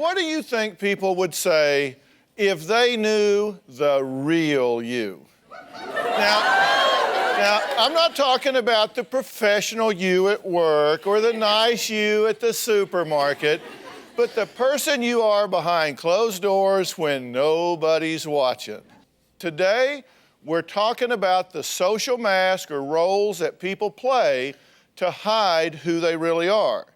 what do you think people would say if they knew the real you? Now, I'm not talking about the professional you at work or the nice you at the supermarket, but the person you are behind closed doors when nobody's watching. Today, we're talking about the social mask or roles that people play to hide who they really are.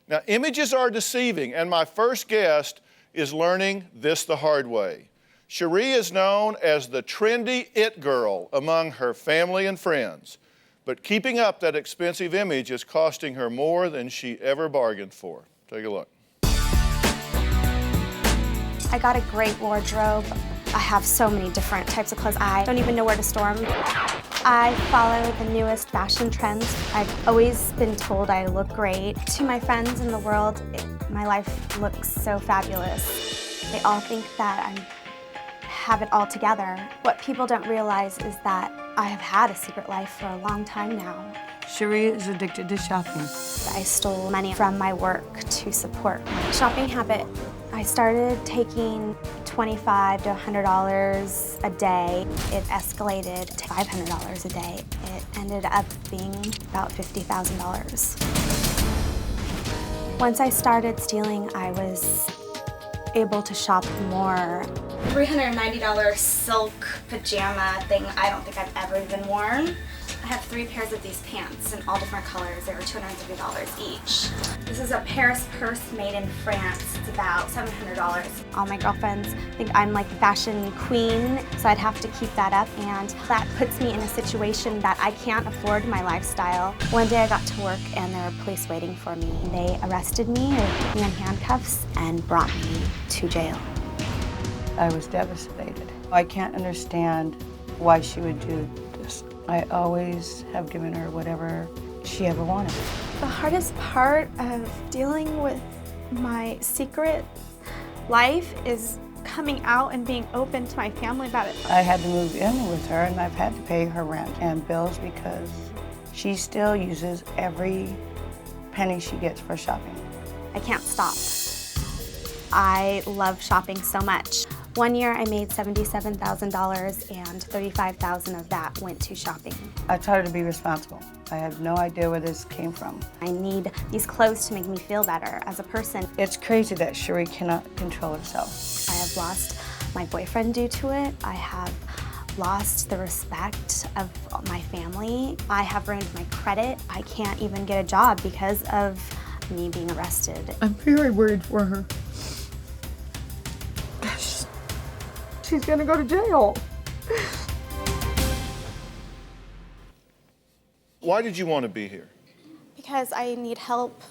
Now, images are deceiving, and my first guest is learning this the hard way. Cherie is known as the trendy it girl among her family and friends, but keeping up that expensive image is costing her more than she ever bargained for. Take a look. I got a great wardrobe. I have so many different types of clothes. I don't even know where to store them. I follow the newest fashion trends. I've always been told I look great. To my friends in the world, my life looks so fabulous. They all think that I have it all together. What people don't realize is that I have had a secret life for a long time now. Cherie is addicted to shopping. I stole money from my work to support my shopping habit. I started taking $25 to $100 a day. It escalated to $500 a day. It ended up being about $50,000. Once I started stealing, I was able to shop more. $390 silk pajama thing I don't think I've ever even worn. I have 3 pairs of these pants in all different colors. They were $250 each. This is a Paris purse made in France. It's about $700. All my girlfriends think I'm like the fashion queen, so I'd have to keep that up, and that puts me in a situation that I can't afford my lifestyle. One day I got to work and there were police waiting for me. They arrested me, they put me in handcuffs, and brought me to jail. I was devastated. I can't understand why she would do this. I always have given her whatever she ever wanted. The hardest part of dealing with my secret life is coming out and being open to my family about it. I had to move in with her, and I've had to pay her rent and bills because she still uses every penny she gets for shopping. I can't stop. I love shopping so much. One year I made $77,000 and $35,000 of that went to shopping. I taught her to be responsible. I have no idea where this came from. I need these clothes to make me feel better as a person. It's crazy that Cherie cannot control herself. I have lost my boyfriend due to it. I have lost the respect of my family. I have ruined my credit. I can't even get a job because of me being arrested. I'm very worried for her. She's gonna go to jail. Why did you want to be here? Because I need help.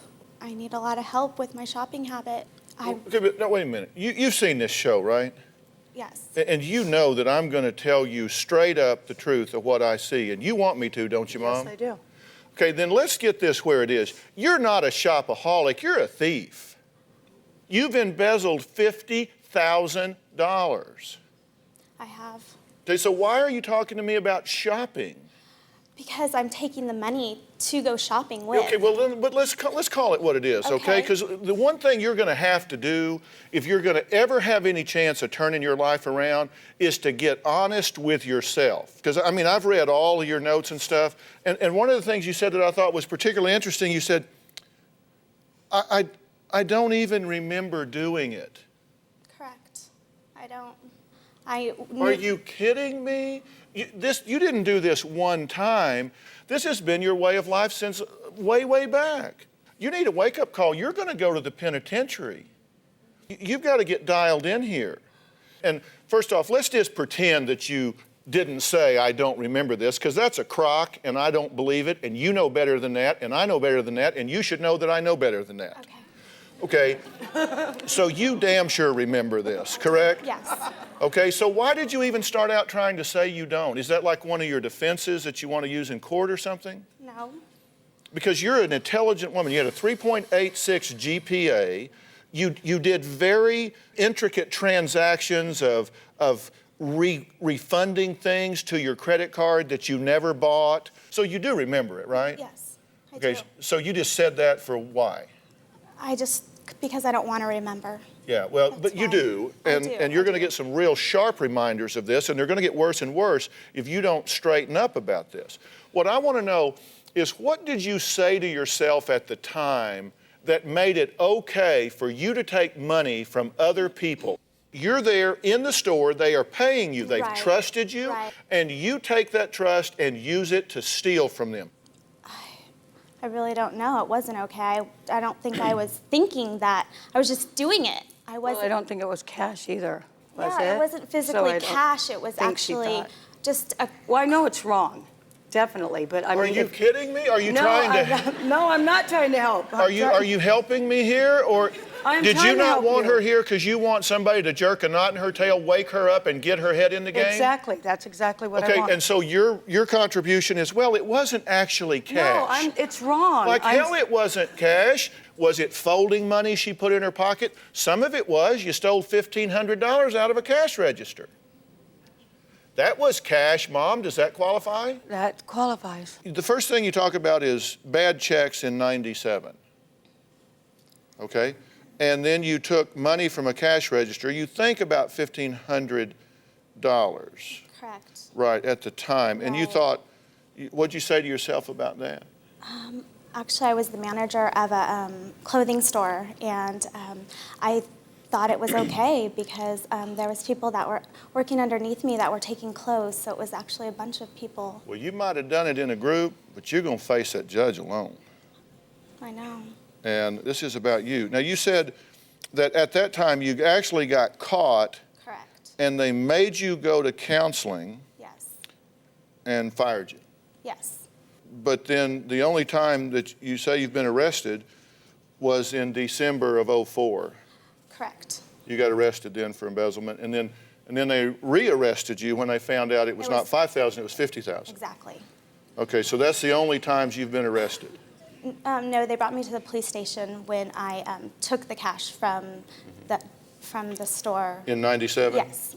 I need a lot of help with my shopping habit. Okay, but no, wait a minute. You've seen this show, right? Yes. And you know that I'm going to tell you straight up the truth of what I see. And you want me to, don't you, Mom? Yes, I do. Okay, then let's get this where it is. You're not a shopaholic, you're a thief. You've embezzled $50,000. I have. Okay, so why are you talking to me about shopping? Because I'm taking the money to go shopping with. Okay, well, then, but let's call it what it is, okay? Because the one thing you're going to have to do if you're going to ever have any chance of turning your life around is to get honest with yourself. Because, I mean, I've read all of your notes and stuff, and one of the things you said that I thought was particularly interesting, you said, I don't even remember doing it. Correct. I don't. Are you kidding me? You didn't do this one time. This has been your way of life since way, way back. You need a wake-up call. You're going to go to the penitentiary. You've got to get dialed in here. And first off, let's just pretend that you didn't say, I don't remember this, because that's a crock, and I don't believe it, and you know better than that, and I know better than that, and you should know that I know better than that. Okay. So you damn sure remember this, correct? Yes. Okay, so why did you even start out trying to say you don't? Is that like one of your defenses that you want to use in court or something? No. Because you're an intelligent woman. You had a 3.86 GPA. You did very intricate transactions of refunding things to your credit card that you never bought. So you do remember it, right? Yes, I do. So you just said that for why? because I don't want to remember. Yeah, well, but you do, and you're going to get some real sharp reminders of this, and they're going to get worse and worse if you don't straighten up about this. What I want to know is, what did you say to yourself at the time that made it okay for you to take money from other people? You're there in the store, they are paying you, they've trusted you, and you take that trust and use it to steal from them. I really don't know. It wasn't okay. I don't think I was thinking that. I was just doing it. I wasn't. Well, I don't think it was cash either, was it? Yeah, it wasn't physically cash. It was actually just a... Well, I know it's wrong, definitely, but I mean... Are you kidding me? Are you no, trying to... No, I'm not trying to help. Are you helping me here, or... Did you not want her here because you want somebody to jerk a knot in her tail, wake her up, and get her head in the game? Exactly. That's exactly what I want. Okay, and so your contribution is, well, it wasn't actually cash. No, it's wrong. Like hell, it wasn't cash. Was it folding money she put in her pocket? Some of it was. You stole $1,500 out of a cash register. That was cash, Mom. Does that qualify? That qualifies. The first thing you talk about is bad checks in '97. Okay? And then you took money from a cash register. You think about $1,500. Correct. Right, at the time. And you thought, what'd you say to yourself about that? Actually, I was the manager of a clothing store, and I thought it was okay because there was people that were working underneath me that were taking clothes, so it was actually a bunch of people. Well, you might have done it in a group, but you're going to face that judge alone. I know. And this is about you. Now, you said that at that time you actually got caught. Correct. And they made you go to counseling. Yes. And fired you. Yes. But then the only time that you say you've been arrested was in December of '04. Correct. You got arrested then for embezzlement, and then they re-arrested you when they found out it was not $5,000, it was $50,000. Exactly. Okay, so that's the only times you've been arrested. No, they brought me to the police station when I took the cash from the store. In '97? Yes.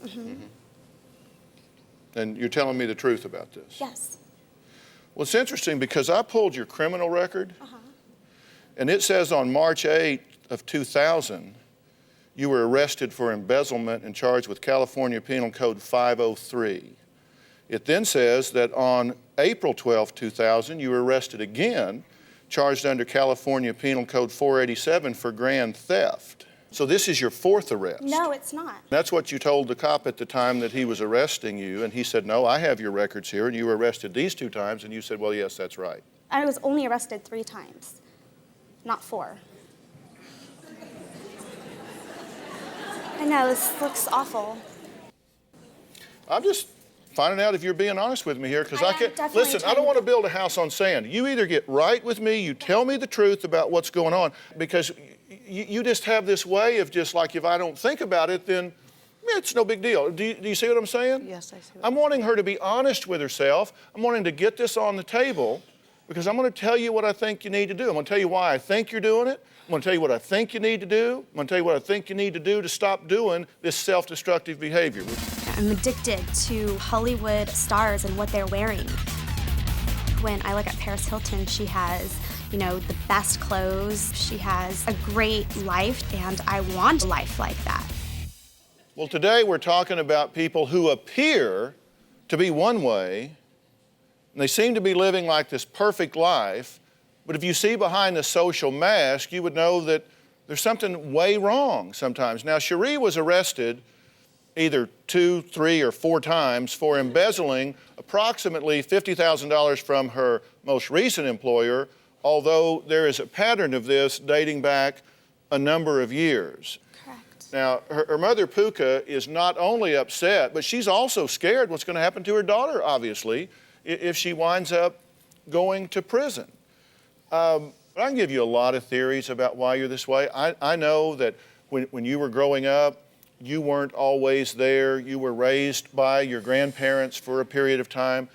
And you're telling me the truth about this? Yes. Well, it's interesting because I pulled your criminal record, and it says on March 8th of 2000, you were arrested for embezzlement and charged with California Penal Code 503. It then says that on April 12, 2000, you were arrested again, charged under California Penal Code 487 for grand theft. So this is your fourth arrest. No, it's not. That's what you told the cop at the time that he was arresting you, and he said, no, I have your records here, and you were arrested these 2 times, and you said, well, yes, that's right. I was only arrested 3 times, not 4. I know, this looks awful. I'm just finding out if you're being honest with me here, because I can't. Definitely Listen, I don't want to build a house on sand. You either get right with me, you tell me the truth about what's going on, because you just have this way of just like, if I don't think about it, then it's no big deal. Do you see what I'm saying? Yes, I see. I'm wanting her to be honest with herself. I'm wanting to get this on the table, because I'm going to tell you what I think you need to do. I'm going to tell you why I think you're doing it. I'm going to tell you what I think you need to do. I'm going to tell you what I think you need to do to stop doing this self-destructive behavior. I'm addicted to Hollywood stars and what they're wearing. When I look at Paris Hilton, she has, you know, the best clothes. She has a great life, and I want a life like that. Well, today we're talking about people who appear to be one way, and they seem to be living like this perfect life, but if you see behind the social mask, you would know that there's something way wrong sometimes. Now, Cherie was arrested either 2, 3, or 4 times for embezzling approximately $50,000 from her most recent employer, although there is a pattern of this dating back a number of years. Correct. Now, her mother, Puka, is not only upset, but she's also scared what's going to happen to her daughter, obviously, if she winds up going to prison. I can give you a lot of theories about why you're this way. I know that when you were growing up, you weren't always there. You were raised by your grandparents for a period of time.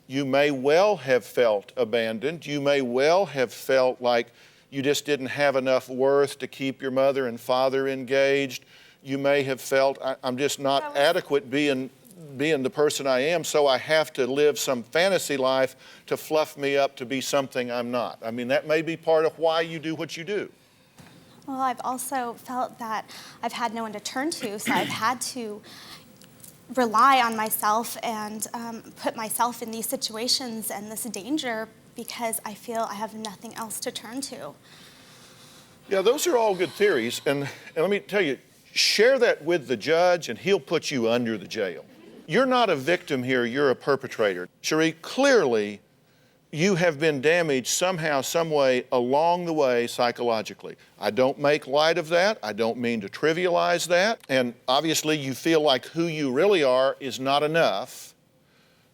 You may well have felt abandoned. You may well have felt like you just didn't have enough worth to keep your mother and father engaged. You may have felt, I'm just not adequate being the person I am, so I have to live some fantasy life to fluff me up to be something I'm not. I mean, that may be part of why you do what you do. Well, I've also felt that I've had no one to turn to, so I've had to rely on myself and put myself in these situations and this danger because I feel I have nothing else to turn to. Yeah, those are all good theories, and let me tell you, share that with the judge and he'll put you under the jail. You're not a victim here, you're a perpetrator. Cherie, clearly you have been damaged somehow, some way along the way psychologically. I don't make light of that. I don't mean to trivialize that. And obviously you feel like who you really are is not enough.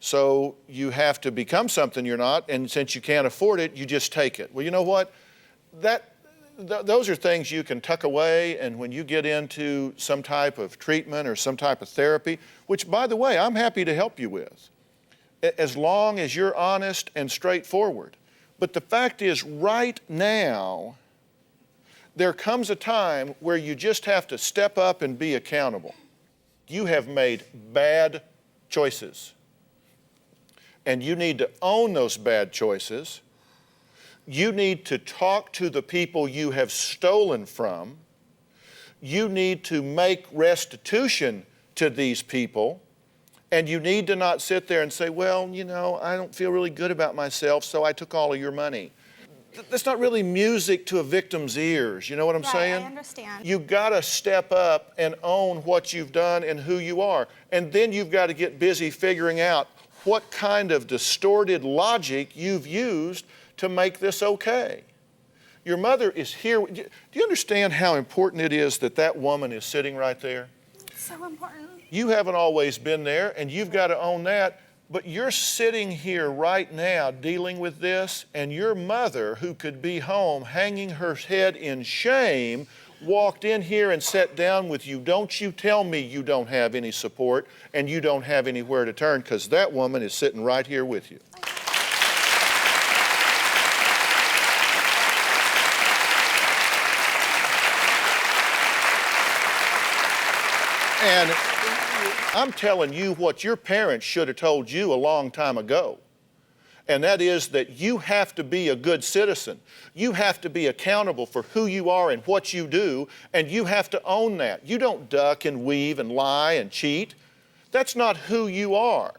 So you have to become something you're not, and since you can't afford it, you just take it. Well, you know what? Those are things you can tuck away, and when you get into some type of treatment or some type of therapy, which, by the way, I'm happy to help you with, as long as you're honest and straightforward. But the fact is, right now, there comes a time where you just have to step up and be accountable. You have made bad choices, and you need to own those bad choices. You need to talk to the people you have stolen from. You need to make restitution to these people. And you need to not sit there and say, well, you know, I don't feel really good about myself, so I took all of your money. That's not really music to a victim's ears. You know what I'm saying? I understand. You've got to step up and own what you've done and who you are. And then you've got to get busy figuring out what kind of distorted logic you've used to make this okay. Your mother is here. Do you understand how important it is that that woman is sitting right there? It's so important. You haven't always been there, and you've got to own that, but you're sitting here right now dealing with this, and your mother, who could be home hanging her head in shame, walked in here and sat down with you. Don't you tell me you don't have any support and you don't have anywhere to turn, because that woman is sitting right here with you. And I'm telling you what your parents should have told you a long time ago. And that is that you have to be a good citizen. You have to be accountable for who you are and what you do, and you have to own that. You don't duck and weave and lie and cheat. That's not who you are.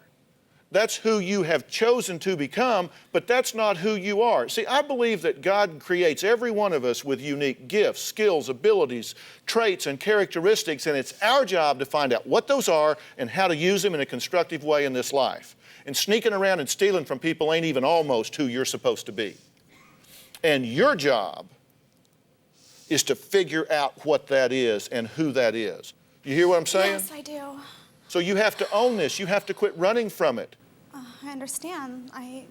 That's who you have chosen to become, but that's not who you are. See, I believe that God creates every one of us with unique gifts, skills, abilities, traits, and characteristics, and it's our job to find out what those are and how to use them in a constructive way in this life. And sneaking around and stealing from people ain't even almost who you're supposed to be. And your job is to figure out what that is and who that is. You hear what I'm saying? Yes, I do. So you have to own this. You have to quit running from it. I understand. I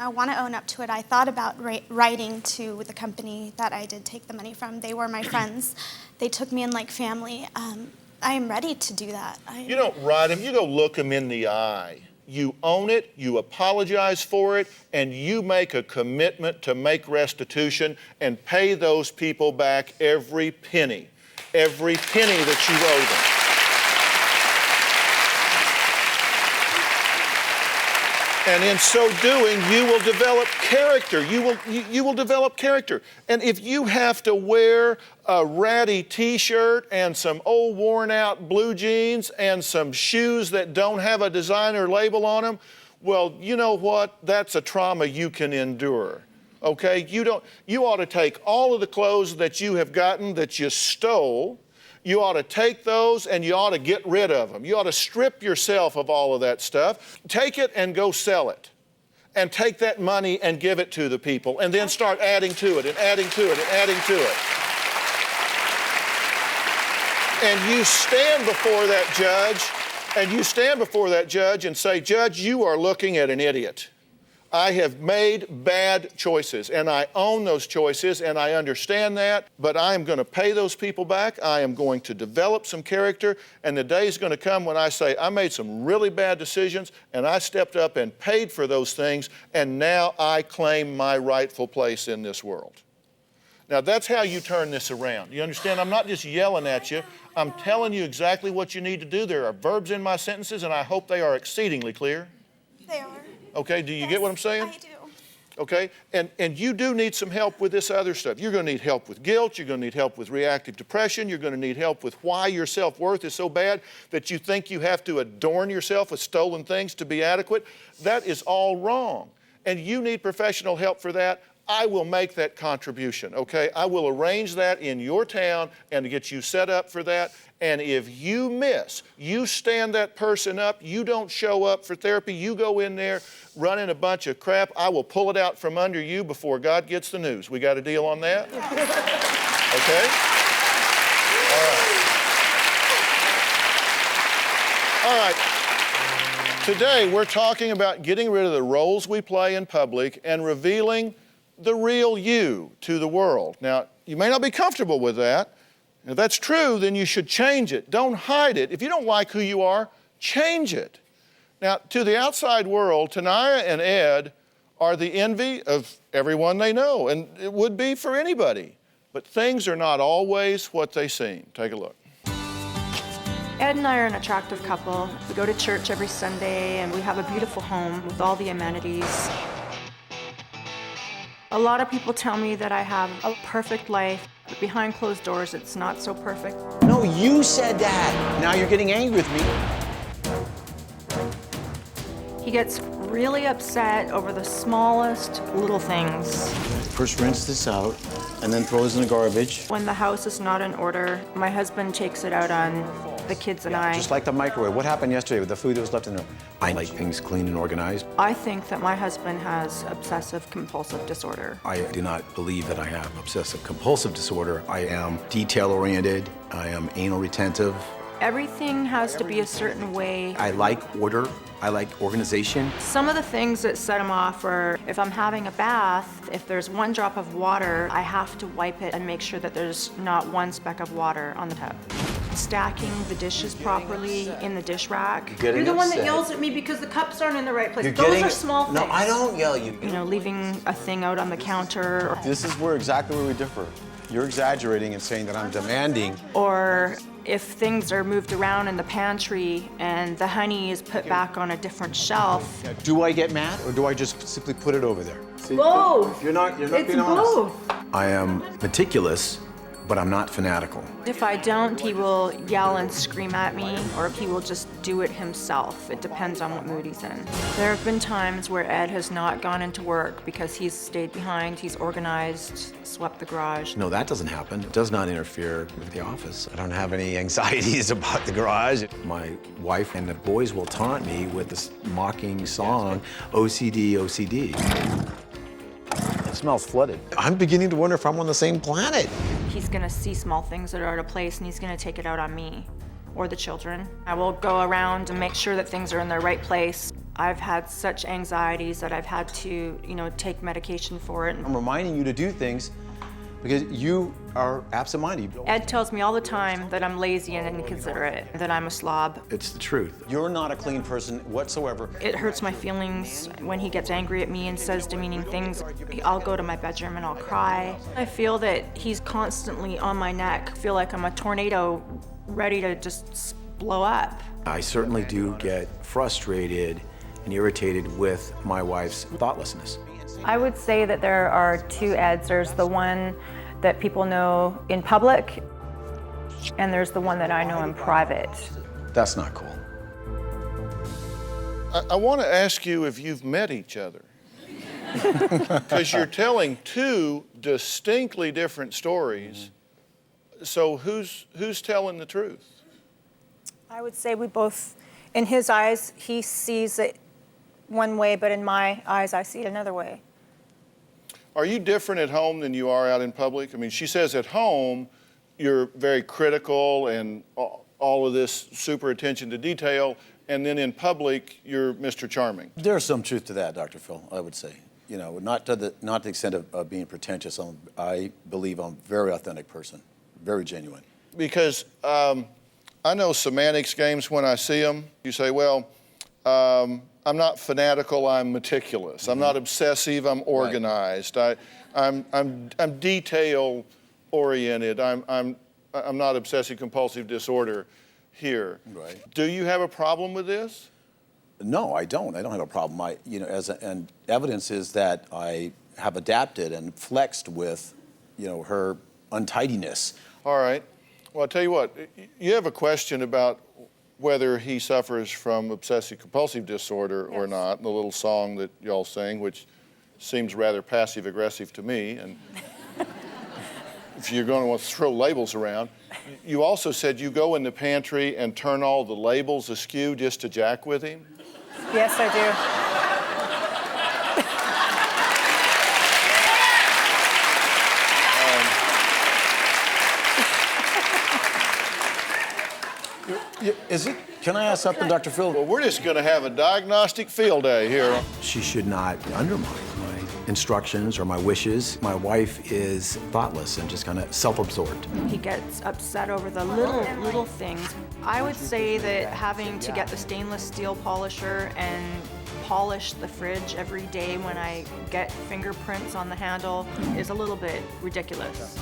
want to own up to it. I thought about writing to the company that I did take the money from. They were my friends. They took me in like family. I am ready to do that. You don't write them. You go look them in the eye. You own it, you apologize for it, and you make a commitment to make restitution and pay those people back every penny that you owe them. And in so doing, you will develop character. You will develop character. And if you have to wear a ratty t-shirt and some old worn out blue jeans and some shoes that don't have a designer label on them, well, you know what? That's a trauma you can endure. Okay? You ought to take all of the clothes that you have gotten that you stole. You ought to take those and you ought to get rid of them. You ought to strip yourself of all of that stuff. Take it and go sell it. And take that money and give it to the people. And then start adding to it and adding to it and adding to it. And you stand before that judge and say, Judge, you are looking at an idiot. I have made bad choices, and I own those choices, and I understand that, but I am going to pay those people back. I am going to develop some character, and the day is going to come when I say, I made some really bad decisions, and I stepped up and paid for those things, and now I claim my rightful place in this world. Now, that's how you turn this around. You understand? I'm not just yelling at you. I'm telling you exactly what you need to do. There are verbs in my sentences, and I hope they are exceedingly clear. They are. Okay, do you get what I'm saying? I do. okay? And you do need some help with this other stuff. You're going to need help with guilt. You're going to need help with reactive depression. You're going to need help with why your self-worth is so bad that you think you have to adorn yourself with stolen things to be adequate. That is all wrong. And you need professional help for that. I will make that contribution, okay? I will arrange that in your town and get you set up for that. And if you miss, you stand that person up, you don't show up for therapy, you go in there running a bunch of crap, I will pull it out from under you before God gets the news. We got a deal on that? Okay? All right. Today, we're talking about getting rid of the roles we play in public and revealing the real you to the world. Now, you may not be comfortable with that. If that's true, then you should change it. Don't hide it. If you don't like who you are, change it. Now, to the outside world, Tanaya and Ed are the envy of everyone they know, and it would be for anybody. But things are not always what they seem. Take a look. Ed and I are an attractive couple. We go to church every Sunday, and we have a beautiful home with all the amenities. A lot of people tell me that I have a perfect life, but behind closed doors, it's not so perfect. No, you said that. Now you're getting angry with me. He gets really upset over the smallest little things. First rinse this out, and then throw this in the garbage. When the house is not in order, my husband takes it out on the kids and I. Just like the microwave. What happened yesterday with the food that was left in there? I like things clean and organized. I think that my husband has obsessive-compulsive disorder. I do not believe that I have obsessive-compulsive disorder. I am detail-oriented. I am anal retentive. Everything has to be a certain way. I like order. I like organization. Some of the things that set him off are if I'm having a bath, if there's one drop of water, I have to wipe it and make sure that there's not one speck of water on the tub. Stacking the dishes properly in the dish rack. You're the one that yells at me because the cups aren't in the right place. Those are small things. No, I don't yell at you. You know, leaving a thing out on the counter. This is exactly where we differ. You're exaggerating and saying that I'm demanding. Or if things are moved around in the pantry and the honey is put back on a different shelf. Do I get mad, or do I just simply put it over there? See, both. You're not It's being honest. both. I am meticulous, but I'm not fanatical. If I don't, he will yell and scream at me, or he will just do it himself. It depends on what mood he's in. There have been times where Ed has not gone into work because he's stayed behind, he's organized, swept the garage. No, that doesn't happen. It does not interfere with the office. I don't have any anxieties about the garage. My wife and the boys will taunt me with this mocking song, OCD, OCD. It smells flooded. I'm beginning to wonder if I'm on the same planet. He's gonna see small things that are out of place and he's gonna take it out on me or the children. I will go around and make sure that things are in their right place. I've had such anxieties that I've had to, take medication for it. I'm reminding you to do things because you are absent-minded. Ed tells me all the time that I'm lazy and inconsiderate, that I'm a slob. It's the truth. You're not a clean person whatsoever. It hurts my feelings when he gets angry at me and says demeaning things. I'll go to my bedroom and I'll cry. I feel that he's constantly on my neck. I feel like I'm a tornado ready to just blow up. I certainly do get frustrated and irritated with my wife's thoughtlessness. I would say that there are two Eds. There's the one that people know in public, and there's the one that I know in private. That's not cool. I want to ask you if you've met each other. Because you're telling two distinctly different stories. So who's telling the truth? I would say we both, in his eyes, he sees it one way, but in my eyes, I see it another way. Are you different at home than you are out in public? I mean, she says at home, you're very critical and all of this super attention to detail, and then in public, you're Mr. Charming. There's some truth to that, Dr. Phil, I would say. Not to the extent of being pretentious. I believe I'm a very authentic person, very genuine. Because I know semantics games when I see them. You say, well, I'm not fanatical, I'm meticulous. I'm not obsessive, I'm organized. Right. I'm detail oriented. I'm not obsessive compulsive disorder here. Right. Do you have a problem with this? No, I don't. I don't have a problem. And evidence is that I have adapted and flexed with, her untidiness. All right. Well, I'll tell you what, you have a question about whether he suffers from obsessive-compulsive disorder or not, the little song that y'all sing, which seems rather passive-aggressive to me, and if you're going to want to throw labels around. You also said you go in the pantry and turn all the labels askew just to jack with him? Yes, I do. Can I ask something, Dr. Phil? Well, we're just going to have a diagnostic field day here. She should not undermine my instructions or my wishes. My wife is thoughtless and just kind of self-absorbed. He gets upset over the little things. I would say that having to get the stainless steel polisher and polish the fridge every day when I get fingerprints on the handle is a little bit ridiculous.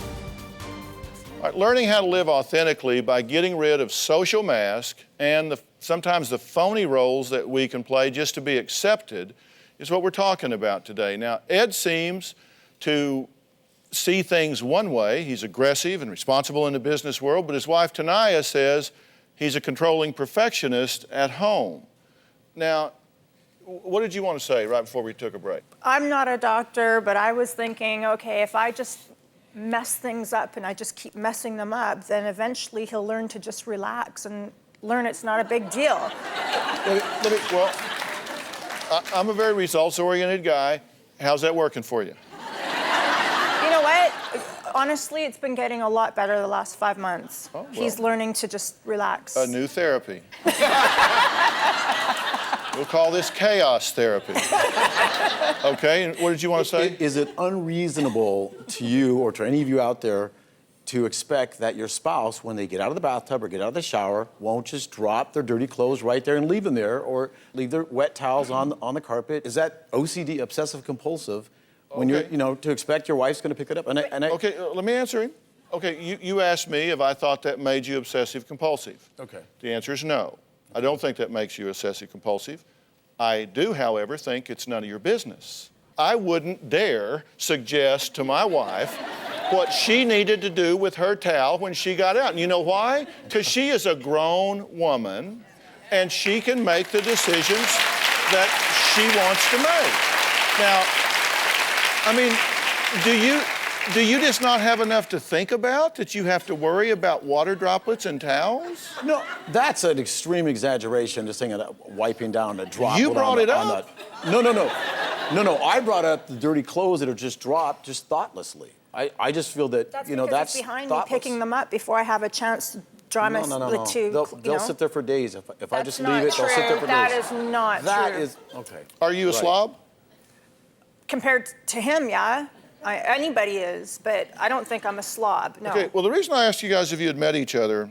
All right, learning how to live authentically by getting rid of social masks and sometimes the phony roles that we can play just to be accepted is what we're talking about today. Now, Ed seems to see things one way. He's aggressive and responsible in the business world, but his wife, Tanaya, says he's a controlling perfectionist at home. Now, what did you want to say right before we took a break? I'm not a doctor, but I was thinking, okay, if I just mess things up and I just keep messing them up, then eventually he'll learn to just relax and learn it's not a big deal. I'm a very results-oriented guy. How's that working for you? You know what? Honestly, it's been getting a lot better the last 5 months. Oh, well. He's learning to just relax. A new therapy. We'll call this chaos therapy. Okay, and what did you want to say? Is it unreasonable to you or to any of you out there to expect that your spouse, when they get out of the bathtub or get out of the shower, won't just drop their dirty clothes right there and leave them there, or leave their wet towels on the carpet? Is that OCD, obsessive compulsive, when you're, to expect your wife's going to pick it up? Okay, let me answer him. Okay, you asked me if I thought that made you obsessive compulsive. Okay. The answer is no. I don't think that makes you obsessive compulsive. I do, however, think it's none of your business. I wouldn't dare suggest to my wife what she needed to do with her towel when she got out. And you know why? Because she is a grown woman and she can make the decisions that she wants to make. Now, I mean, do you just not have enough to think about that you have to worry about water droplets and towels? No, that's an extreme exaggeration, just saying wiping down a droplet. You brought it up. No, I brought up the dirty clothes that are just dropped just thoughtlessly. I just feel that, That's that's it's behind thoughtless. me picking them up before I have a chance to dry my No. They'll sit there for days. If I just leave it, they'll sit there for days. That is not true. That is, okay. Are you a slob? Compared to him, yeah. Anybody is, but I don't think I'm a slob, no. Okay, well, the reason I asked you guys if you had met each other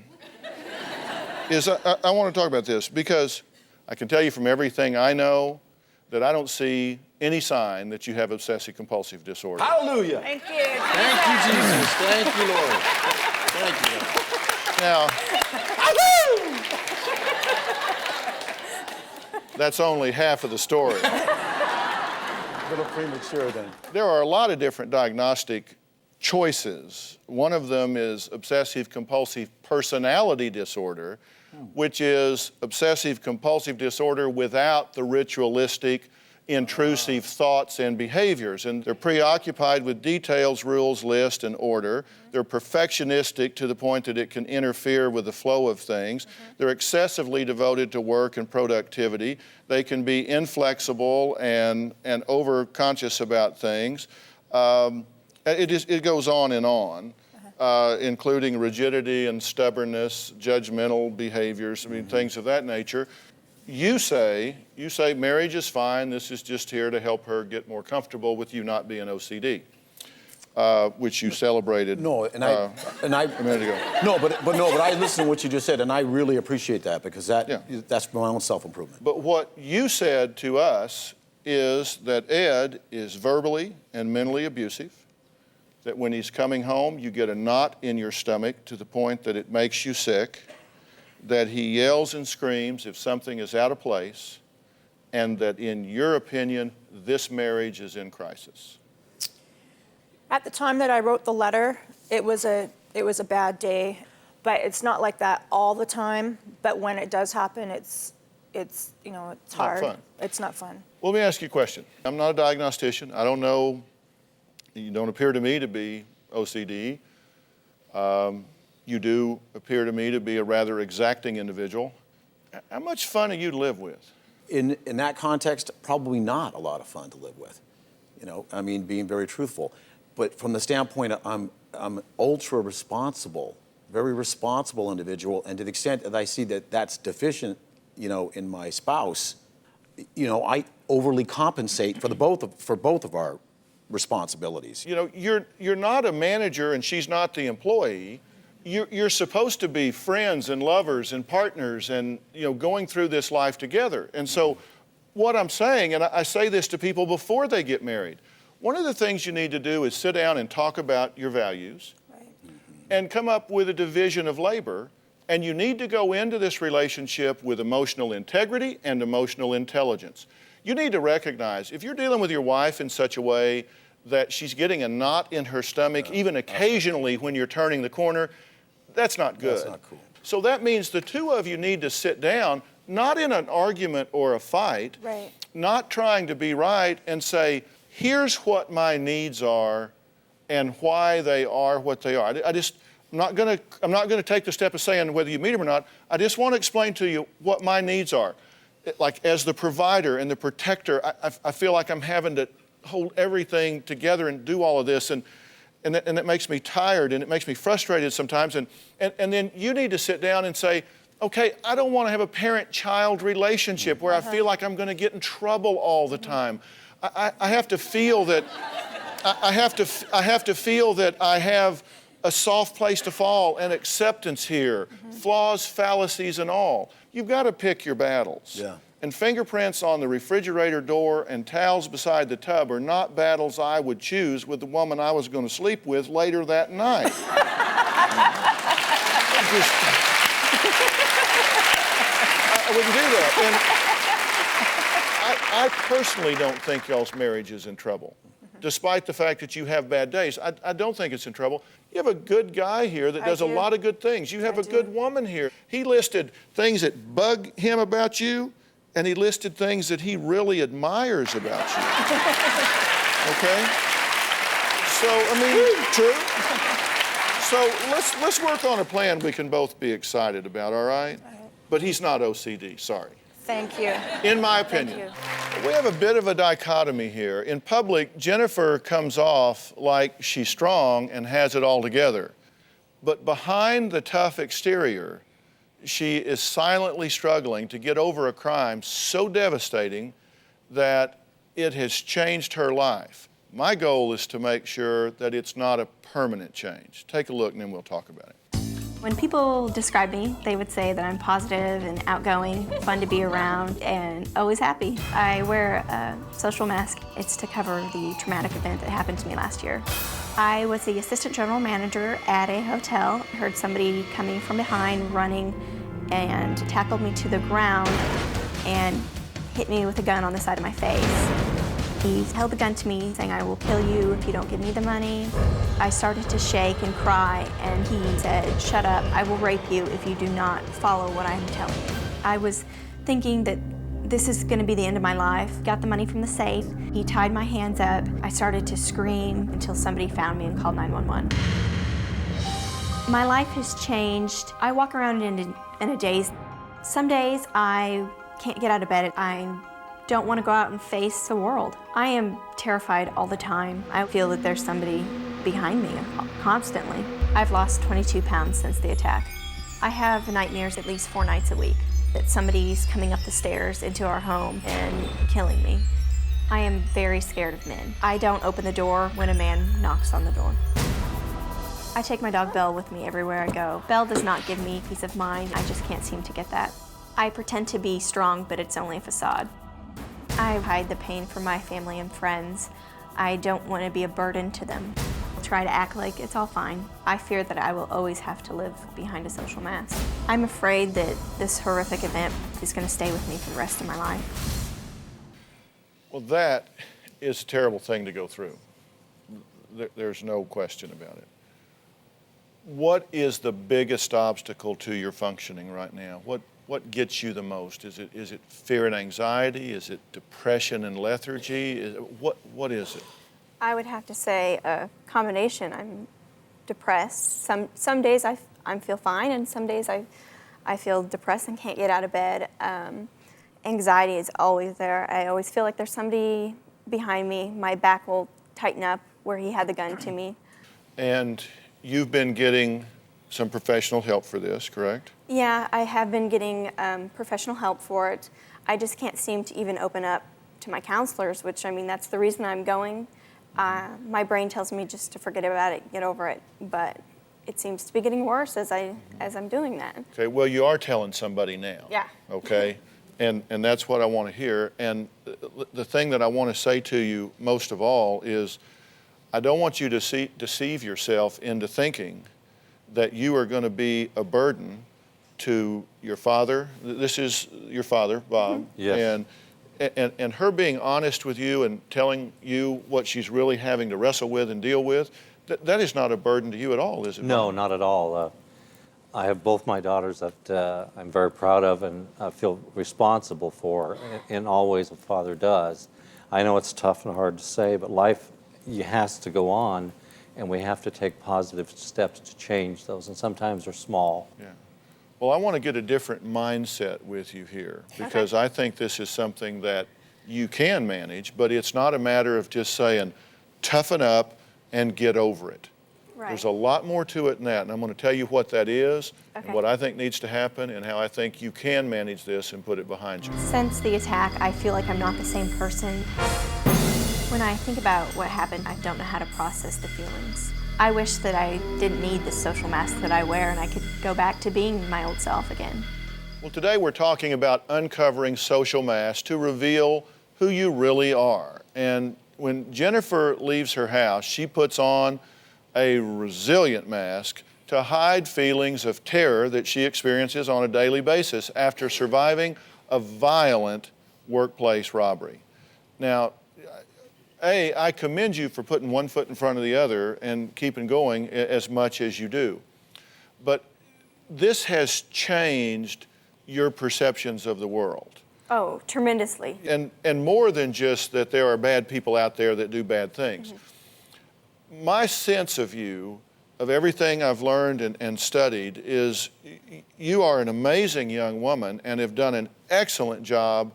is I want to talk about this because I can tell you from everything I know that I don't see any sign that you have obsessive-compulsive disorder. Hallelujah. Thank you. Thank you, Jesus. Thank you, Lord. Thank you. Now, that's only half of the story. A little premature then. There are a lot of different diagnostic choices. One of them is obsessive-compulsive personality disorder, which is obsessive-compulsive disorder without the ritualistic, intrusive thoughts and behaviors. And they're preoccupied with details, rules, list, and order. They're perfectionistic to the point that it can interfere with the flow of things. They're excessively devoted to work and productivity. They can be inflexible and over-conscious about things. It goes on and on, including rigidity and stubbornness, judgmental behaviors, things of that nature. You say marriage is fine. This is just here to help her get more comfortable with you not being OCD, which you celebrated. No, a minute ago. No, but I listened to what you just said, and I really appreciate that because that's my own self-improvement. But what you said to us is that Ed is verbally and mentally abusive. That when he's coming home, you get a knot in your stomach to the point that it makes you sick. That he yells and screams if something is out of place, and that, in your opinion, this marriage is in crisis? At the time that I wrote the letter, it was a bad day, but it's not like that all the time. But when it does happen, it's hard. Not fun. It's not fun. Well, let me ask you a question. I'm not a diagnostician. I don't know. You don't appear to me to be OCD. You do appear to me to be a rather exacting individual. How much fun are you to live with? In that context, probably not a lot of fun to live with. Being very truthful. But from the standpoint of I'm ultra responsible, very responsible individual, and to the extent that I see that that's deficient, in my spouse, I overly compensate for both of our responsibilities. You're not a manager and she's not the employee. You're supposed to be friends and lovers and partners and, going through this life together. And so what I'm saying, and I say this to people before they get married, one of the things you need to do is sit down and talk about your values and come up with a division of labor. And you need to go into this relationship with emotional integrity and emotional intelligence. You need to recognize, if you're dealing with your wife in such a way that she's getting a knot in her stomach, even occasionally when you're turning the corner, that's not good. That's not cool. So that means the two of you need to sit down, not in an argument or a fight, Right. not trying to be right, and say, here's what my needs are and why they are what they are. I'm not going to take the step of saying whether you meet them or not. I just want to explain to you what my needs are. Like, as the provider and the protector, I feel like I'm having to hold everything together and do all of this, and it makes me tired and it makes me frustrated sometimes. And then you need to sit down and say, okay, I don't want to have a parent-child relationship where I feel like I'm going to get in trouble all the time. I have to feel that I have to feel that I have a soft place to fall and acceptance here, flaws, fallacies, and all. You've got to pick your battles. Yeah. And fingerprints on the refrigerator door and towels beside the tub are not battles I would choose with the woman I was going to sleep with later that night. I wouldn't do that. And I personally don't think y'all's marriage is in trouble. Despite the fact that you have bad days, I don't think it's in trouble. You have a good guy here that does a lot of good things. You have a good woman here. He listed things that bug him about you, and he listed things that he really admires about you. Okay? So, true. So let's work on a plan we can both be excited about, all right? But he's not OCD, sorry. Thank you. In my opinion. We have a bit of a dichotomy here. In public, Jennifer comes off like she's strong and has it all together. But behind the tough exterior, she is silently struggling to get over a crime so devastating that it has changed her life. My goal is to make sure that it's not a permanent change. Take a look and then we'll talk about it. When people describe me, they would say that I'm positive and outgoing, fun to be around, and always happy. I wear a social mask. It's to cover the traumatic event that happened to me last year. I was the assistant general manager at a hotel. I heard somebody coming from behind, running, and tackled me to the ground and hit me with a gun on the side of my face. He held the gun to me, saying, "I will kill you if you don't give me the money." I started to shake and cry, and he said, "Shut up, I will rape you if you do not follow what I'm telling you." I was thinking that this is gonna be the end of my life. Got the money from the safe. He tied my hands up. I started to scream until somebody found me and called 911. My life has changed. I walk around in a daze. Some days I can't get out of bed. I don't want to go out and face the world. I am terrified all the time. I feel that there's somebody behind me constantly. I've lost 22 pounds since the attack. I have nightmares at least 4 nights a week that somebody's coming up the stairs into our home and killing me. I am very scared of men. I don't open the door when a man knocks on the door. I take my dog Belle with me everywhere I go. Belle does not give me peace of mind. I just can't seem to get that. I pretend to be strong, but it's only a facade. I hide the pain from my family and friends. I don't want to be a burden to them. I try to act like it's all fine. I fear that I will always have to live behind a social mask. I'm afraid that this horrific event is going to stay with me for the rest of my life. Well, that is a terrible thing to go through. There's no question about it. What is the biggest obstacle to your functioning right now? What gets you the most? Is it fear and anxiety? Is it depression and lethargy? What is it? I would have to say a combination. I'm depressed. Some days I feel fine, and some days I feel depressed and can't get out of bed. Anxiety is always there. I always feel like there's somebody behind me. My back will tighten up where he had the gun to me. And you've been getting some professional help for this, correct? Yeah, I have been getting professional help for it. I just can't seem to even open up to my counselors, which, I mean, that's the reason I'm going. My brain tells me just to forget about it, get over it, but it seems to be getting worse as I'm doing that. Okay, well, you are telling somebody now. Yeah. Okay, and that's what I want to hear. And the thing that I want to say to you most of all is I don't want you to deceive yourself into thinking that you are going to be a burden to your father. This is your father, Bob. Yes. And her being honest with you and telling you what she's really having to wrestle with and deal with, that is not a burden to you at all, is it? No, Bob? not at all. I have both my daughters that I'm very proud of and feel responsible for in all ways a father does. I know it's tough and hard to say, but life has to go on, and we have to take positive steps to change those, and sometimes they're small. Yeah. Well, I want to get a different mindset with you here because I think this is something that you can manage, but it's not a matter of just saying, toughen up and get over it. Right. There's a lot more to it than that, and I'm going to tell you what that is and what I think needs to happen and how I think you can manage this and put it behind you. Since the attack, I feel like I'm not the same person. When I think about what happened, I don't know how to process the feelings. I wish that I didn't need the social mask that I wear and I could go back to being my old self again. Well, today we're talking about uncovering social masks to reveal who you really are. And when Jennifer leaves her house, she puts on a resilient mask to hide feelings of terror that she experiences on a daily basis after surviving a violent workplace robbery. Now, I commend you for putting one foot in front of the other and keeping going as much as you do. But this has changed your perceptions of the world. Oh, tremendously. And more than just that there are bad people out there that do bad things. My sense of you, of everything I've learned and studied, is you are an amazing young woman and have done an excellent job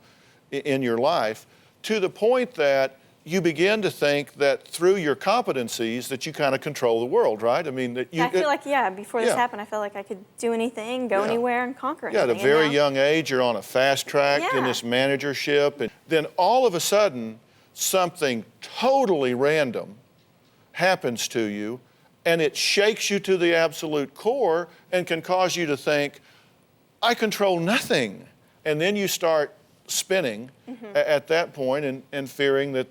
in your life to the point that you begin to think that through your competencies that you kind of control the world, right? I mean, that you. I feel like, before this happened, I felt like I could do anything, go anywhere, and conquer anything. Yeah, at a very young age, you're on a fast track in this managership. And then all of a sudden, something totally random happens to you, and it shakes you to the absolute core and can cause you to think, I control nothing. And then you start spinning at that point and fearing that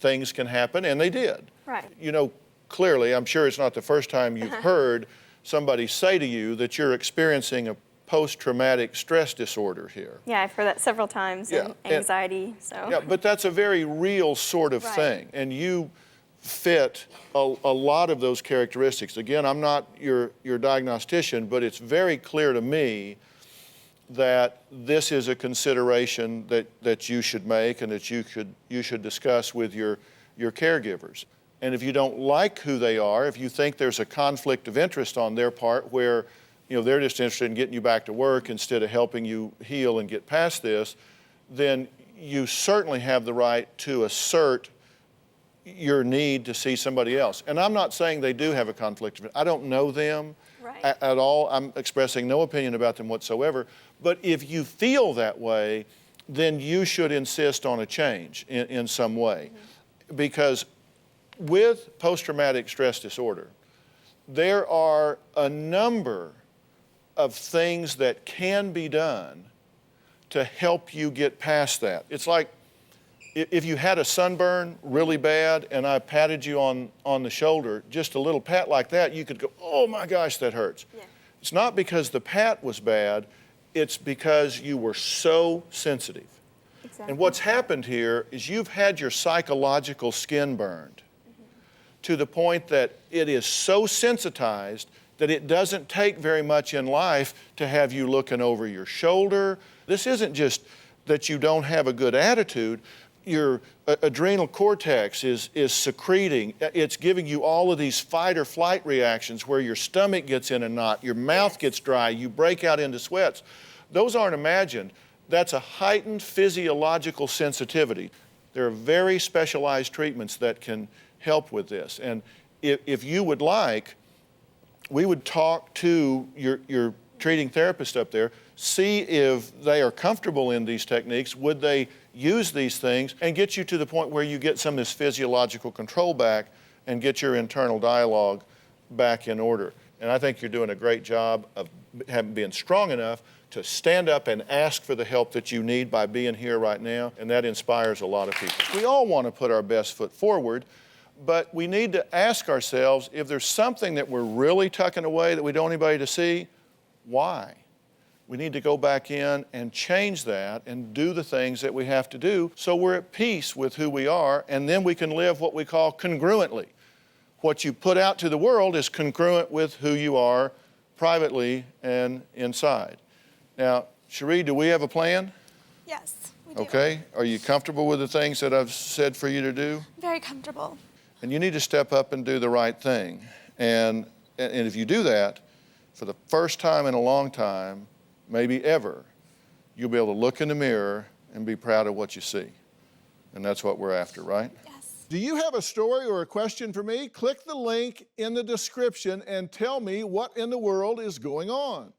things can happen, and they did. Right. You know, clearly, I'm sure it's not the first time you've heard somebody say to you that you're experiencing a post-traumatic stress disorder here. Yeah, I've heard that several times, and anxiety, so. Yeah, but that's a very real sort of thing, and you fit a lot of those characteristics. Again, I'm not your diagnostician, but it's very clear to me that this is a consideration that you should make and that you should discuss with your caregivers. And if you don't like who they are, if you think there's a conflict of interest on their part where they're just interested in getting you back to work instead of helping you heal and get past this, then you certainly have the right to assert your need to see somebody else. And I'm not saying they do have a conflict of interest. I don't know them at all. I'm expressing no opinion about them whatsoever. But if you feel that way, then you should insist on a change in some way. Because with post-traumatic stress disorder, there are a number of things that can be done to help you get past that. It's like if you had a sunburn really bad and I patted you on the shoulder, just a little pat like that, you could go, oh my gosh, that hurts. Yeah. It's not because the pat was bad, it's because you were so sensitive. Exactly. And what's happened here is you've had your psychological skin burned to the point that it is so sensitized that it doesn't take very much in life to have you looking over your shoulder. This isn't just that you don't have a good attitude. Your adrenal cortex is secreting. It's giving you all of these fight or flight reactions where your stomach gets in a knot, your mouth gets dry, you break out into sweats. Those aren't imagined. That's a heightened physiological sensitivity. There are very specialized treatments that can help with this. And if you would like, we would talk to your treating therapist up there, see if they are comfortable in these techniques, would they use these things, and get you to the point where you get some of this physiological control back and get your internal dialogue back in order. And I think you're doing a great job of being strong enough to stand up and ask for the help that you need by being here right now, and that inspires a lot of people. We all want to put our best foot forward, but we need to ask ourselves, if there's something that we're really tucking away that we don't want anybody to see, why? We need to go back in and change that and do the things that we have to do so we're at peace with who we are, and then we can live what we call congruently. What you put out to the world is congruent with who you are privately and inside. Now, Cherie, do we have a plan? Yes, we do. Okay. Are you comfortable with the things that I've said for you to do? Very comfortable. And you need to step up and do the right thing. And if you do that, for the first time in a long time, maybe ever, you'll be able to look in the mirror and be proud of what you see. And that's what we're after, right? Yes. Do you have a story or a question for me? Click the link in the description and tell me what in the world is going on.